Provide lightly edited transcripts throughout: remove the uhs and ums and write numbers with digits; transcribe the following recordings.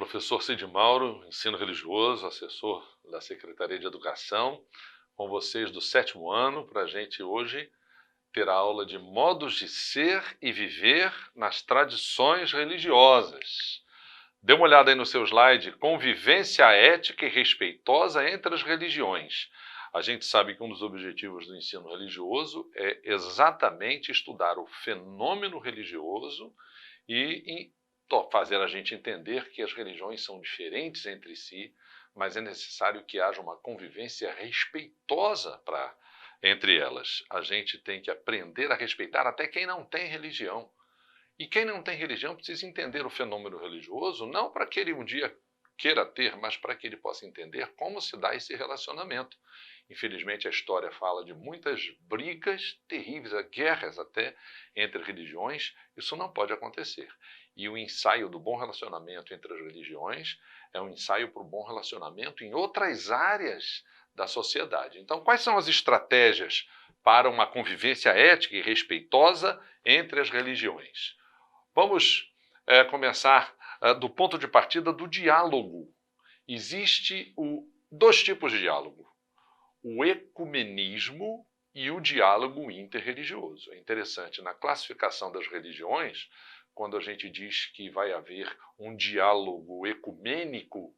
Professor Cid Mauro, ensino religioso, assessor da Secretaria de Educação, com vocês do 7º ano, para a gente hoje ter a aula de modos de ser e viver nas tradições religiosas. Dê uma olhada aí no seu slide, convivência ética e respeitosa entre as religiões. A gente sabe que um dos objetivos do ensino religioso é exatamente estudar o fenômeno religioso e fazer a gente entender que as religiões são diferentes entre si, mas é necessário que haja uma convivência respeitosa entre elas. A gente tem que aprender a respeitar até quem não tem religião. E quem não tem religião precisa entender o fenômeno religioso, não para que ele um dia queira ter, mas para que ele possa entender como se dá esse relacionamento. Infelizmente, a história fala de muitas brigas terríveis, guerras até, entre religiões. Isso não pode acontecer. E o ensaio do bom relacionamento entre as religiões é um ensaio para o bom relacionamento em outras áreas da sociedade. Então, quais são as estratégias para uma convivência ética e respeitosa entre as religiões? Vamos começar do ponto de partida do diálogo. Existe dois tipos de diálogo: o ecumenismo e o diálogo interreligioso. É interessante, na classificação das religiões, quando a gente diz que vai haver um diálogo ecumênico,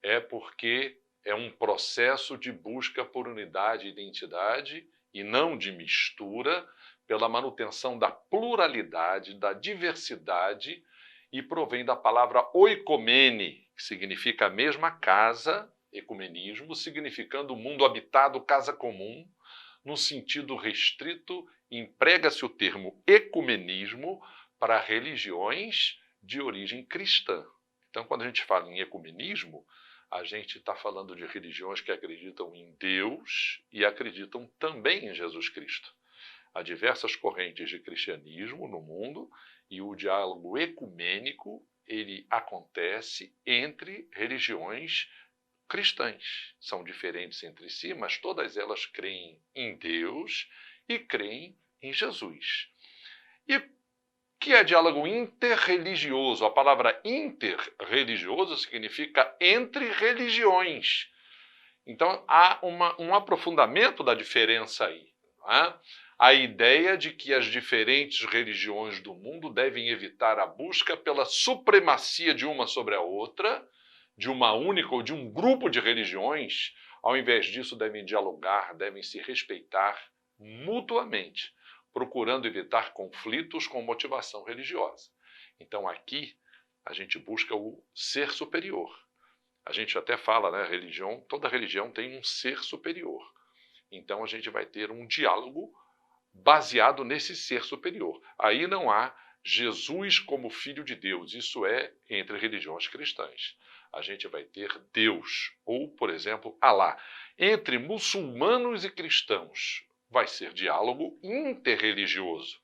é porque é um processo de busca por unidade e identidade e não de mistura, pela manutenção da pluralidade, da diversidade, e provém da palavra oikomene, que significa a mesma casa, ecumenismo, significando mundo habitado, casa comum. No sentido restrito, emprega-se o termo ecumenismo para religiões de origem cristã. Então, quando a gente fala em ecumenismo, a gente está falando de religiões que acreditam em Deus e acreditam também em Jesus Cristo. Há diversas correntes de cristianismo no mundo e o diálogo ecumênico ele acontece entre religiões cristãs. São diferentes entre si, mas todas elas creem em Deus e creem em Jesus. E o que é diálogo interreligioso? A palavra interreligioso significa entre religiões. Então, há um aprofundamento da diferença aí. Não é? A ideia de que as diferentes religiões do mundo devem evitar a busca pela supremacia de uma sobre a outra, de uma única ou de um grupo de religiões. Ao invés disso, devem dialogar, devem se respeitar mutuamente, procurando evitar conflitos com motivação religiosa. Então, aqui, a gente busca o ser superior. A gente até fala, né, toda religião tem um ser superior. Então, a gente vai ter um diálogo baseado nesse ser superior. Aí não há Jesus como Filho de Deus. Isso é entre religiões cristãs. A gente vai ter Deus, ou, por exemplo, Alá. Entre muçulmanos e cristãos vai ser diálogo interreligioso,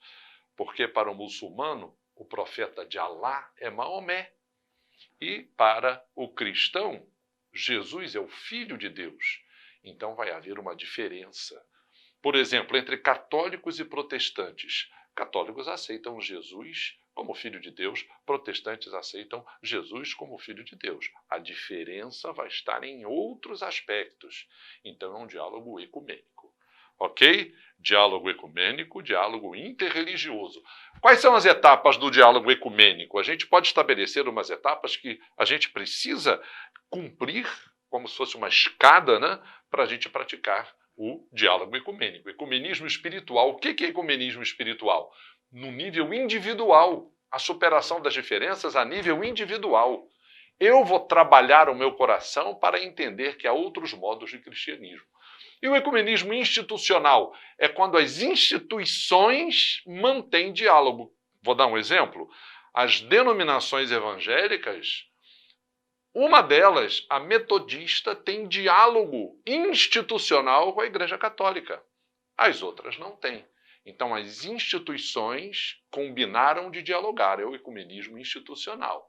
porque para o muçulmano, o profeta de Alá é Maomé. E para o cristão, Jesus é o Filho de Deus. Então vai haver uma diferença. Por exemplo, entre católicos e protestantes. Católicos aceitam Jesus como Filho de Deus, protestantes aceitam Jesus como Filho de Deus. A diferença vai estar em outros aspectos. Então é um diálogo ecumênico. Ok? Diálogo ecumênico, diálogo interreligioso. Quais são as etapas do diálogo ecumênico? A gente pode estabelecer umas etapas que a gente precisa cumprir, como se fosse uma escada, né, para a gente praticar o diálogo ecumênico. Ecumenismo espiritual. O que é ecumenismo espiritual? No nível individual. A superação das diferenças a nível individual. Eu vou trabalhar o meu coração para entender que há outros modos de cristianismo. E o ecumenismo institucional é quando as instituições mantêm diálogo. Vou dar um exemplo. As denominações evangélicas, uma delas, a metodista, tem diálogo institucional com a Igreja Católica. As outras não têm. Então, as instituições combinaram de dialogar. É o ecumenismo institucional.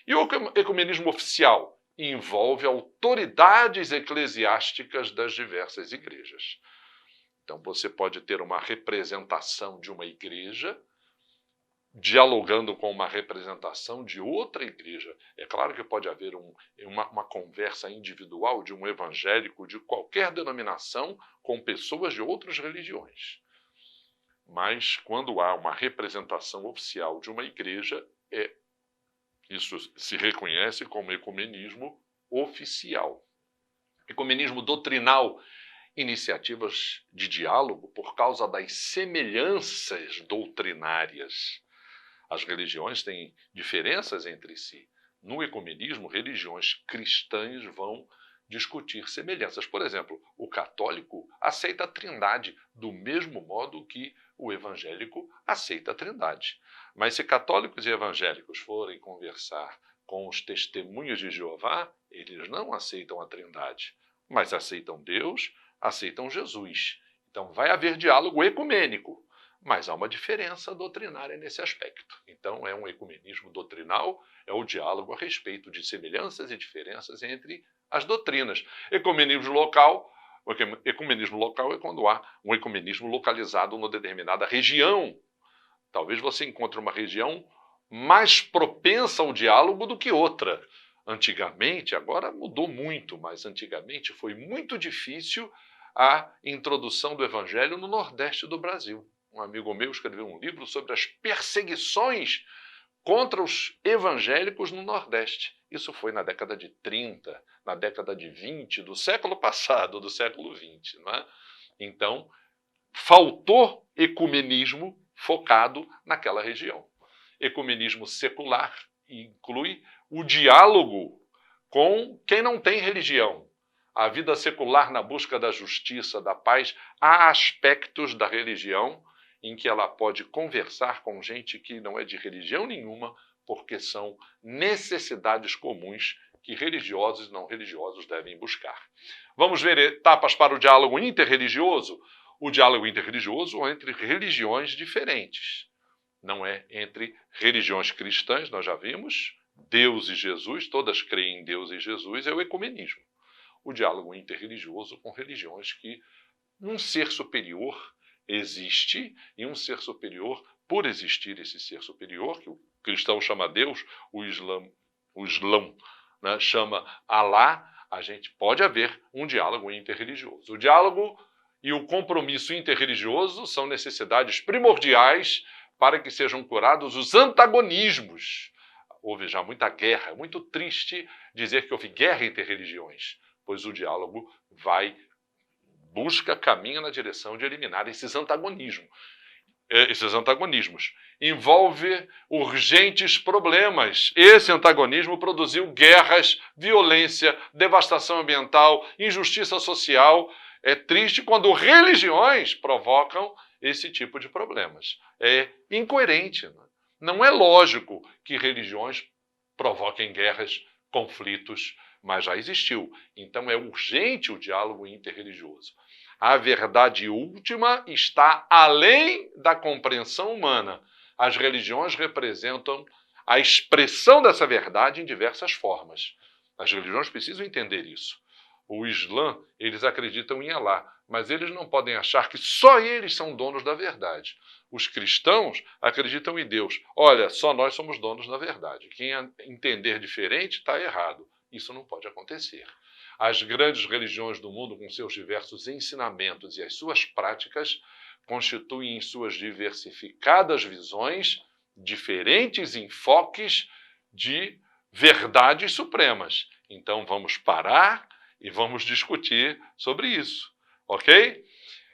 E o ecumenismo oficial envolve autoridades eclesiásticas das diversas igrejas. Então, você pode ter uma representação de uma igreja dialogando com uma representação de outra igreja. É claro que pode haver uma conversa individual de um evangélico de qualquer denominação com pessoas de outras religiões. Mas quando há uma representação oficial de uma igreja, isso se reconhece como ecumenismo oficial. Ecumenismo doutrinal, iniciativas de diálogo por causa das semelhanças doutrinárias. As religiões têm diferenças entre si. No ecumenismo, religiões cristãs vão discutir semelhanças. Por exemplo, o católico aceita a Trindade do mesmo modo que o evangélico aceita a Trindade. Mas se católicos e evangélicos forem conversar com os testemunhos de Jeová, eles não aceitam a Trindade, mas aceitam Deus, aceitam Jesus. Então vai haver diálogo ecumênico, mas há uma diferença doutrinária nesse aspecto. Então é um ecumenismo doutrinal, é o diálogo a respeito de semelhanças e diferenças entre as doutrinas. Ecumenismo local é quando há um ecumenismo localizado numa determinada região. Talvez você encontre uma região mais propensa ao diálogo do que outra. Antigamente, agora mudou muito, mas antigamente foi muito difícil a introdução do evangelho no Nordeste do Brasil. Um amigo meu escreveu um livro sobre as perseguições contra os evangélicos no Nordeste. Isso foi na década de 30, na década de 20 do século passado, do século 20. Não é? Então, faltou ecumenismo focado naquela região. Ecumenismo secular inclui o diálogo com quem não tem religião. A vida secular na busca da justiça, da paz, há aspectos da religião em que ela pode conversar com gente que não é de religião nenhuma, porque são necessidades comuns que religiosos e não religiosos devem buscar. Vamos ver etapas para o diálogo interreligioso? O diálogo interreligioso é entre religiões diferentes. Não é entre religiões cristãs, nós já vimos, Deus e Jesus, todas creem em Deus e Jesus, é o ecumenismo. O diálogo interreligioso com religiões que um ser superior existe, e um ser superior, por existir esse ser superior, que o cristão chama Deus, o Islão né, chama Alá, a gente pode haver um diálogo interreligioso. O diálogo e o compromisso interreligioso são necessidades primordiais para que sejam curados os antagonismos. Houve já muita guerra, é muito triste dizer que houve guerra entre religiões, pois o diálogo caminha na direção de eliminar esses antagonismos. Envolve urgentes problemas. Esse antagonismo produziu guerras, violência, devastação ambiental, injustiça social. É triste quando religiões provocam esse tipo de problemas. É incoerente. Não é lógico que religiões provoquem guerras, conflitos, mas já existiu. Então é urgente o diálogo interreligioso. A verdade última está além da compreensão humana. As religiões representam a expressão dessa verdade em diversas formas. As religiões precisam entender isso. O Islã, eles acreditam em Alá, mas eles não podem achar que só eles são donos da verdade. Os cristãos acreditam em Deus. Olha, só nós somos donos da verdade. Quem entender diferente está errado. Isso não pode acontecer. As grandes religiões do mundo, com seus diversos ensinamentos e as suas práticas, constituem em suas diversificadas visões diferentes enfoques de verdades supremas. Então vamos parar e vamos discutir sobre isso, ok?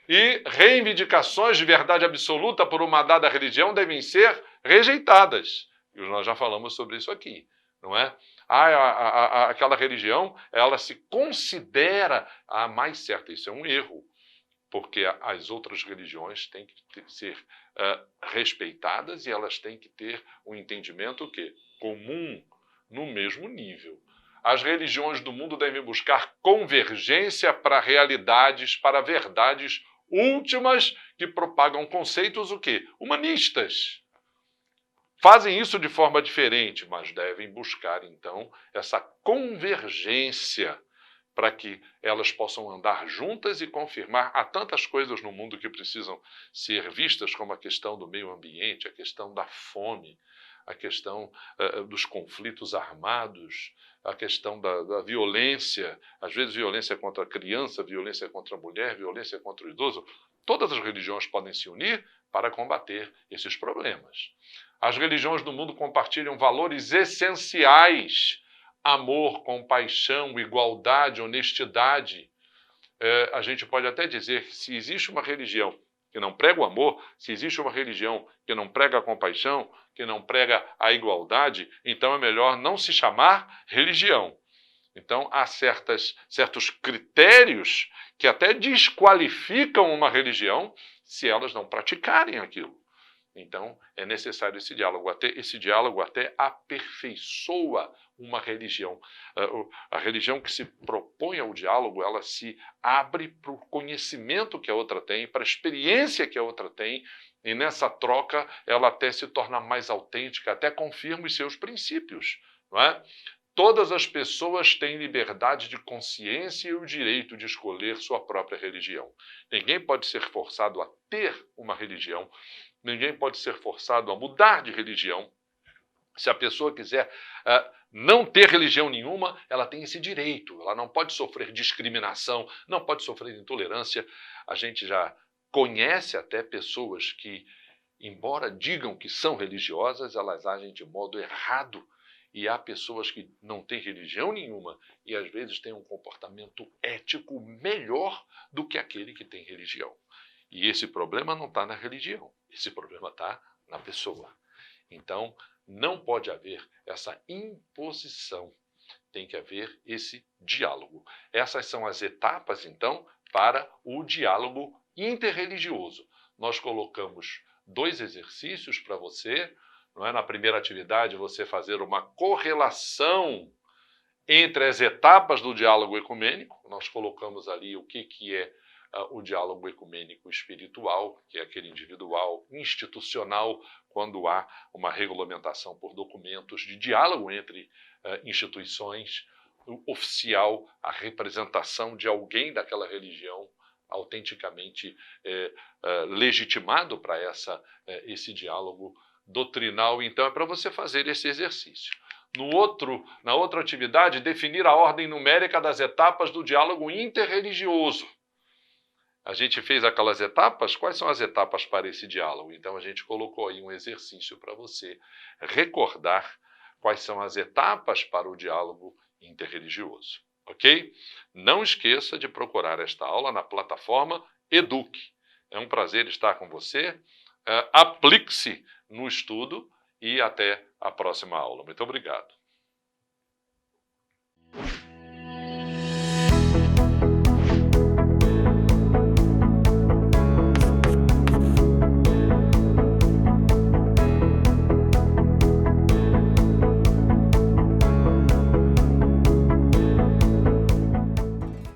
E reivindicações de verdade absoluta por uma dada religião devem ser rejeitadas. E nós já falamos sobre isso aqui, não é? Aquela religião, ela se considera a mais certa. Isso é um erro, porque as outras religiões têm que ser respeitadas e elas têm que ter um entendimento comum, no mesmo nível. As religiões do mundo devem buscar convergência para realidades, para verdades últimas que propagam conceitos humanistas. Fazem isso de forma diferente, mas devem buscar, então, essa convergência para que elas possam andar juntas e confirmar. Há tantas coisas no mundo que precisam ser vistas, como a questão do meio ambiente, a questão da fome, a questão dos conflitos armados, a questão da violência, às vezes violência contra a criança, violência contra a mulher, violência contra o idoso. Todas as religiões podem se unir para combater esses problemas. As religiões do mundo compartilham valores essenciais: amor, compaixão, igualdade, honestidade. A gente pode até dizer que se existe uma religião que não prega o amor, se existe uma religião que não prega a compaixão, que não prega a igualdade, então é melhor não se chamar religião. Então, há certos critérios que até desqualificam uma religião se elas não praticarem aquilo. Então, é necessário esse diálogo. Esse diálogo até aperfeiçoa uma religião. A religião que se propõe ao diálogo, ela se abre para o conhecimento que a outra tem, para a experiência que a outra tem, e nessa troca ela até se torna mais autêntica, até confirma os seus princípios, não é? Todas as pessoas têm liberdade de consciência e o direito de escolher sua própria religião. Ninguém pode ser forçado a ter uma religião, ninguém pode ser forçado a mudar de religião. Se a pessoa quiser não ter religião nenhuma, ela tem esse direito. Ela não pode sofrer discriminação, não pode sofrer intolerância. A gente já conhece até pessoas que, embora digam que são religiosas, elas agem de modo errado. E há pessoas que não têm religião nenhuma e às vezes têm um comportamento ético melhor do que aquele que tem religião. E esse problema não está na religião, esse problema está na pessoa. Então, não pode haver essa imposição, tem que haver esse diálogo. Essas são as etapas, então, para o diálogo interreligioso. Nós colocamos 2 exercícios para você. Não é? Na primeira atividade, você fazer uma correlação entre as etapas do diálogo ecumênico. Nós colocamos ali o que é o diálogo ecumênico espiritual, que é aquele individual, institucional, quando há uma regulamentação por documentos de diálogo entre instituições, oficial, a representação de alguém daquela religião, autenticamente legitimado para esse diálogo doutrinal. Então, é para você fazer esse exercício. Na outra atividade, definir a ordem numérica das etapas do diálogo interreligioso. A gente fez aquelas etapas, quais são as etapas para esse diálogo? Então, a gente colocou aí um exercício para você recordar quais são as etapas para o diálogo interreligioso, ok? Não esqueça de procurar esta aula na plataforma Eduque. É um prazer estar com você. Aplique-se no estudo e até a próxima aula. Muito obrigado.